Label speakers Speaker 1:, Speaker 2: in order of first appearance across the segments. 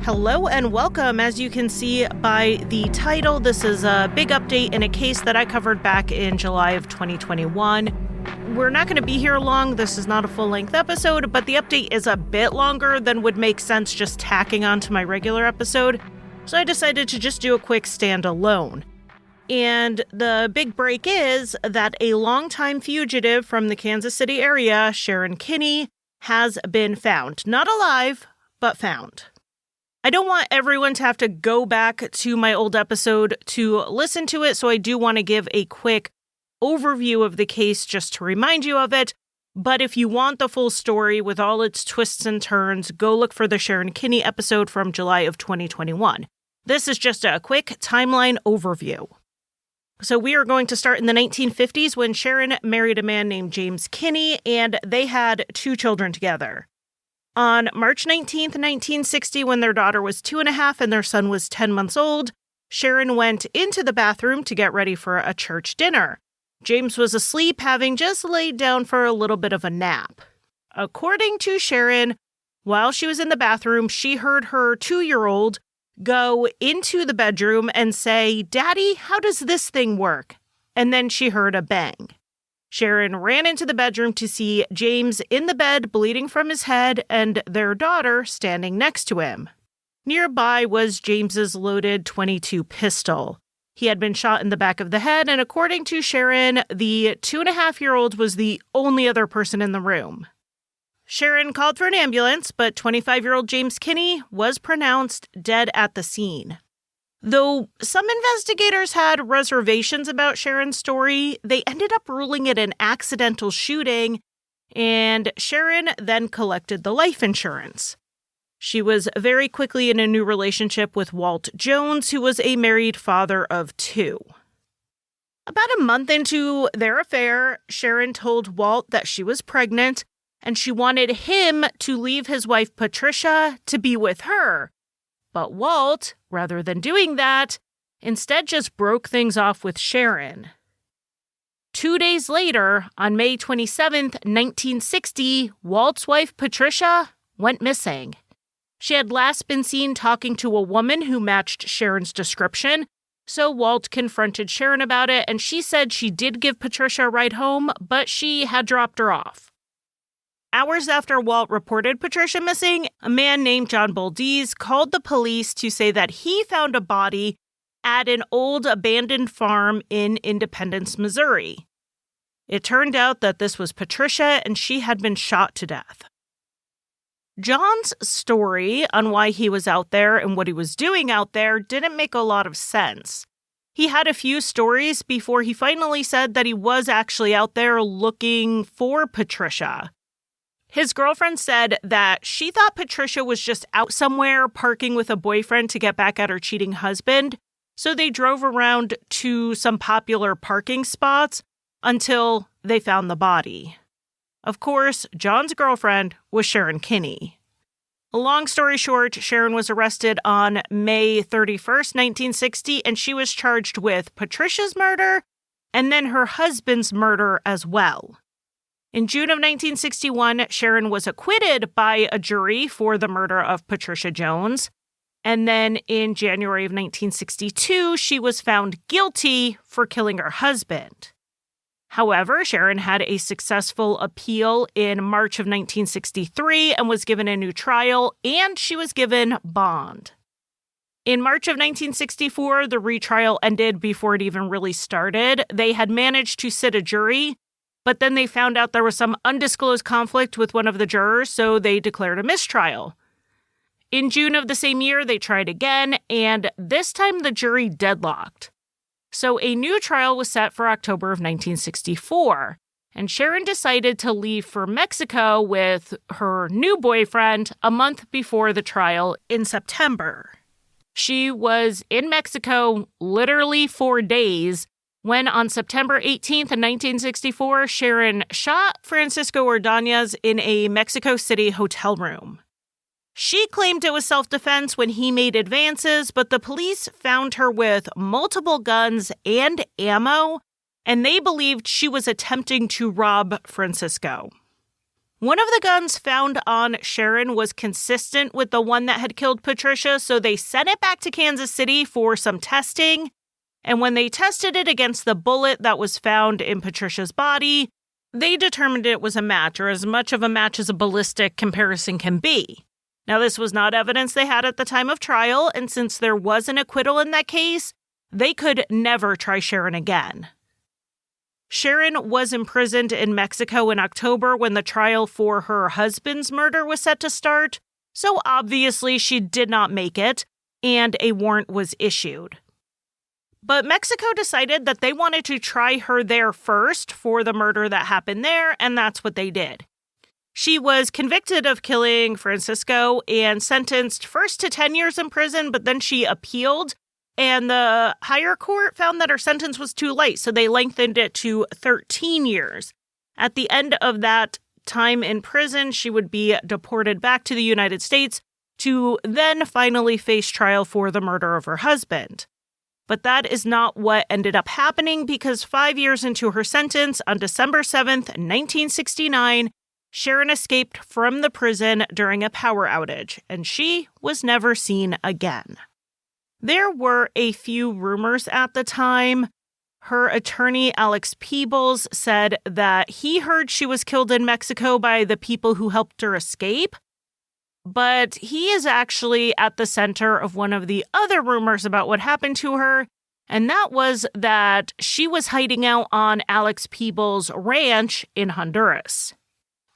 Speaker 1: Hello and welcome. As you can see by the title, this is a big update in a case that I covered back in July of 2021. We're not going to be here long. This is not a full-length episode, but the update is a bit longer than would make sense just tacking onto my regular episode. So I decided to just do a quick standalone. And the big break is that a longtime fugitive from the Kansas City area, Sharon Kinne, has been found. Not alive, but found. I don't want everyone to have to go back to my old episode to listen to it, so I do want to give a quick overview of the case just to remind you of it. But if you want the full story with all its twists and turns, go look for the Sharon Kinne episode from July of 2021. This is just a quick timeline overview. So we are going to start in the 1950s when Sharon married a man named James Kinne, and they had 2 children together. On March 19th, 1960, when their daughter was 2.5 and their son was 10 months old, Sharon went into the bathroom to get ready for a church dinner. James was asleep, having just laid down for a little bit of a nap. According to Sharon, while she was in the bathroom, she heard her 2-year-old go into the bedroom and say, "Daddy, how does this thing work?" And then she heard a bang. Sharon ran into the bedroom to see James in the bed bleeding from his head and their daughter standing next to him. Nearby was James's loaded .22 pistol. He had been shot in the back of the head, and according to Sharon, the 2.5-year-old was the only other person in the room. Sharon called for an ambulance, but 25-year-old James Kinne was pronounced dead at the scene. Though some investigators had reservations about Sharon's story, they ended up ruling it an accidental shooting, and Sharon then collected the life insurance. She was very quickly in a new relationship with Walt Jones, who was a married father of 2. About a month into their affair, Sharon told Walt that she was pregnant, and she wanted him to leave his wife Patricia to be with her. But Walt, rather than doing that, instead just broke things off with Sharon. 2 days later, on May 27th, 1960, Walt's wife Patricia went missing. She had last been seen talking to a woman who matched Sharon's description, so Walt confronted Sharon about it, and she said she did give Patricia a ride home, but she had dropped her off. Hours after Walt reported Patricia missing, a man named John Boldiz called the police to say that he found a body at an old abandoned farm in Independence, Missouri. It turned out that this was Patricia, and she had been shot to death. John's story on why he was out there and what he was doing out there didn't make a lot of sense. He had a few stories before he finally said that he was actually out there looking for Patricia. His girlfriend said that she thought Patricia was just out somewhere parking with a boyfriend to get back at her cheating husband, so they drove around to some popular parking spots until they found the body. Of course, John's girlfriend was Sharon Kinne. Long story short, Sharon was arrested on May 31st, 1960, and she was charged with Patricia's murder and then her husband's murder as well. In June of 1961, Sharon was acquitted by a jury for the murder of Patricia Jones. And then in January of 1962, she was found guilty for killing her husband. However, Sharon had a successful appeal in March of 1963 and was given a new trial, and she was given bond. In March of 1964, the retrial ended before it even really started. They had managed to sit a jury, but then they found out there was some undisclosed conflict with one of the jurors, so they declared a mistrial. In June of the same year, they tried again, and this time the jury deadlocked. So a new trial was set for October of 1964, and Sharon decided to leave for Mexico with her new boyfriend a month before the trial in September. She was in Mexico literally 4 days when on September 18th, 1964, Sharon shot Francisco Ordonez in a Mexico City hotel room. She claimed it was self-defense when he made advances, but the police found her with multiple guns and ammo, and they believed she was attempting to rob Francisco. One of the guns found on Sharon was consistent with the one that had killed Patricia, so they sent it back to Kansas City for some testing. And when they tested it against the bullet that was found in Patricia's body, they determined it was a match, or as much of a match as a ballistic comparison can be. Now, this was not evidence they had at the time of trial, and since there was an acquittal in that case, they could never try Sharon again. Sharon was imprisoned in Mexico in October when the trial for her husband's murder was set to start, so obviously she did not make it, and a warrant was issued. But Mexico decided that they wanted to try her there first for the murder that happened there, and that's what they did. She was convicted of killing Francisco and sentenced first to 10 years in prison, but then she appealed, and the higher court found that her sentence was too light, so they lengthened it to 13 years. At the end of that time in prison, she would be deported back to the United States to then finally face trial for the murder of her husband. But that is not what ended up happening, because 5 years into her sentence, on December 7th, 1969, Sharon escaped from the prison during a power outage, and she was never seen again. There were a few rumors at the time. Her attorney, Alex Peebles, said that he heard she was killed in Mexico by the people who helped her escape. But he is actually at the center of one of the other rumors about what happened to her, and that was that she was hiding out on Alex Peebles' ranch in Honduras.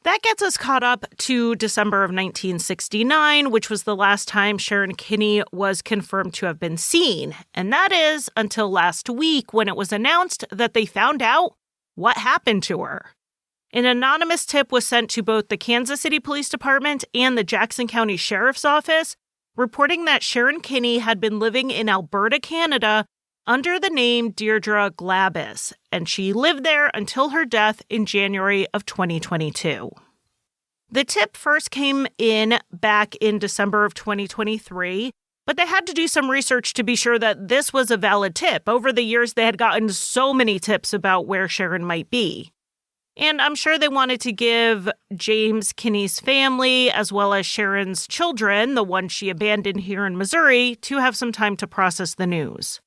Speaker 1: That gets us caught up to December of 1969, which was the last time Sharon Kinne was confirmed to have been seen. And that is until last week, when it was announced that they found out what happened to her. An anonymous tip was sent to both the Kansas City Police Department and the Jackson County Sheriff's Office, reporting that Sharon Kinne had been living in Alberta, Canada, under the name Deirdre Glabis, and she lived there until her death in January of 2022. The tip first came in back in December of 2023, but they had to do some research to be sure that this was a valid tip. Over the years, they had gotten so many tips about where Sharon might be. And I'm sure they wanted to give James Kinne's family, as well as Sharon's children, the one she abandoned here in Missouri, to have some time to process the news.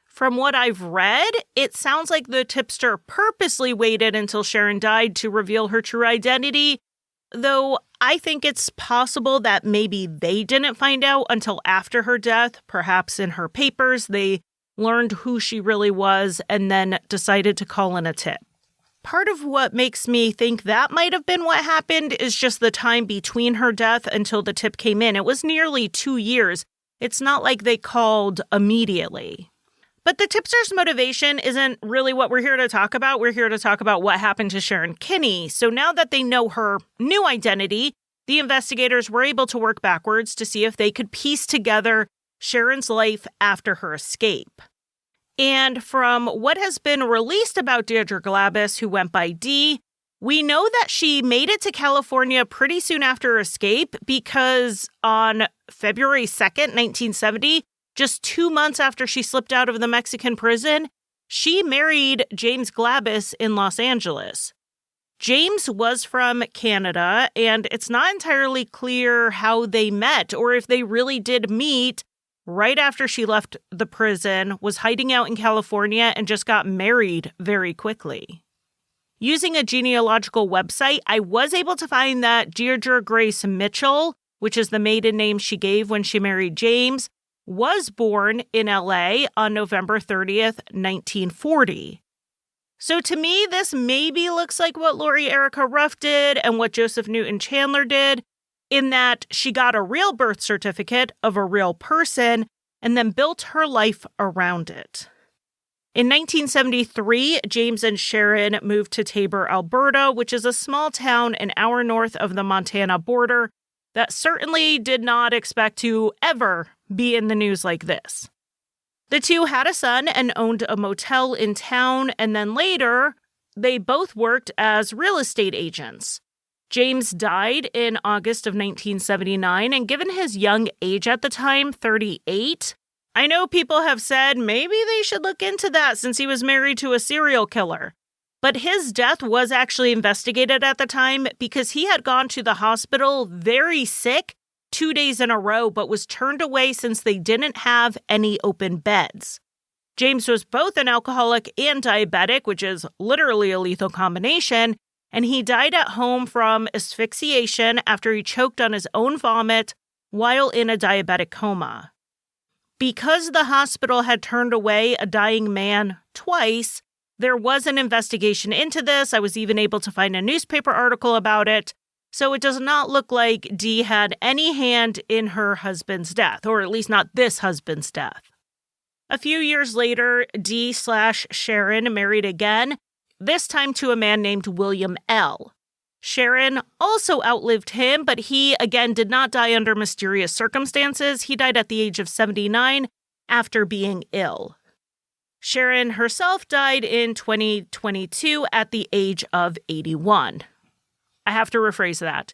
Speaker 1: From what I've read, it sounds like the tipster purposely waited until Sharon died to reveal her true identity, though I think it's possible that maybe they didn't find out until after her death. Perhaps in her papers, they learned who she really was and then decided to call in a tip. Part of what makes me think that might have been what happened is just the time between her death until the tip came in. It was nearly 2 years. It's not like they called immediately. But the tipster's motivation isn't really what we're here to talk about. We're here to talk about what happened to Sharon Kinne. So now that they know her new identity, the investigators were able to work backwards to see if they could piece together Sharon's life after her escape. And from what has been released about Deirdre Glabis, who went by Dee, we know that she made it to California pretty soon after her escape, because on February 2nd, 1970, just 2 months after she slipped out of the Mexican prison, she married James Glabis in Los Angeles. James was from Canada, and it's not entirely clear how they met or if they really did meet right after she left the prison, was hiding out in California, and just got married very quickly. Using a genealogical website, I was able to find that Deirdre Grace Mitchell, which is the maiden name she gave when she married James, was born in LA on November 30th, 1940. So to me, this maybe looks like what Lori Erica Ruff did and what Joseph Newton Chandler did, in that she got a real birth certificate of a real person and then built her life around it. In 1973, James and Sharon moved to Tabor, Alberta, which is a small town an hour north of the Montana border that certainly did not expect to ever be in the news like this. The two had a son and owned a motel in town, and then later, they both worked as real estate agents. James died in August of 1979, and given his young age at the time, 38, I know people have said maybe they should look into that since he was married to a serial killer. But his death was actually investigated at the time because he had gone to the hospital very sick 2 days in a row, but was turned away since they didn't have any open beds. James was both an alcoholic and diabetic, which is literally a lethal combination, and he died at home from asphyxiation after he choked on his own vomit while in a diabetic coma. Because the hospital had turned away a dying man twice, there was an investigation into this. I was even able to find a newspaper article about it. So it does not look like Dee had any hand in her husband's death, or at least not this husband's death. A few years later, Dee/Sharon married again, this time to a man named William L. Sharon also outlived him, but he, again, did not die under mysterious circumstances. He died at the age of 79 after being ill. Sharon herself died in 2022 at the age of 81. I have to rephrase that.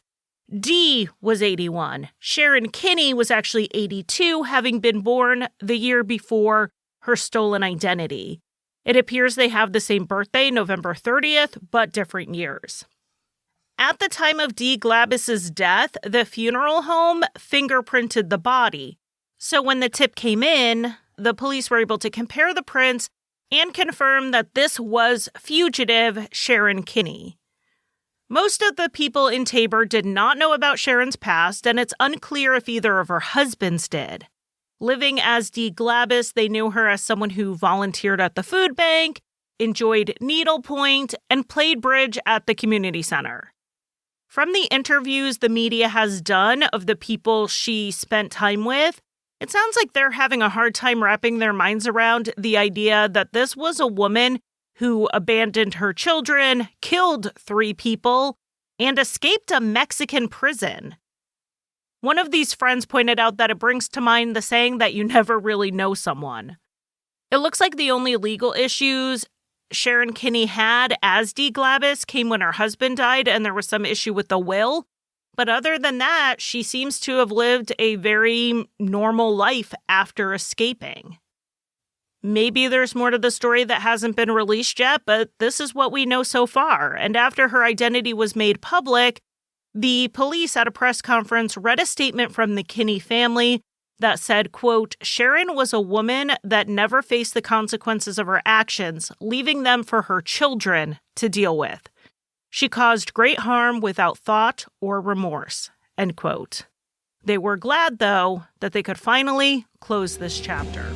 Speaker 1: Dee was 81. Sharon Kinne was actually 82, having been born the year before her stolen identity. It appears they have the same birthday, November 30th, but different years. At the time of Dee Glabus's death, the funeral home fingerprinted the body. So when the tip came in, the police were able to compare the prints and confirm that this was fugitive Sharon Kinne. Most of the people in Tabor did not know about Sharon's past, and it's unclear if either of her husbands did. Living as Dee Glabus, they knew her as someone who volunteered at the food bank, enjoyed needlepoint, and played bridge at the community center. From the interviews the media has done of the people she spent time with, it sounds like they're having a hard time wrapping their minds around the idea that this was a woman who abandoned her children, killed 3 people, and escaped a Mexican prison. One of these friends pointed out that it brings to mind the saying that you never really know someone. It looks like the only legal issues Sharon Kinne had as Dee Glabus came when her husband died and there was some issue with the will. But other than that, she seems to have lived a very normal life after escaping. Maybe there's more to the story that hasn't been released yet, but this is what we know so far. And after her identity was made public, the police at a press conference read a statement from the Kinne family that said, quote, Sharon was a woman that never faced the consequences of her actions, leaving them for her children to deal with. She caused great harm without thought or remorse, end quote. They were glad, though, that they could finally close this chapter.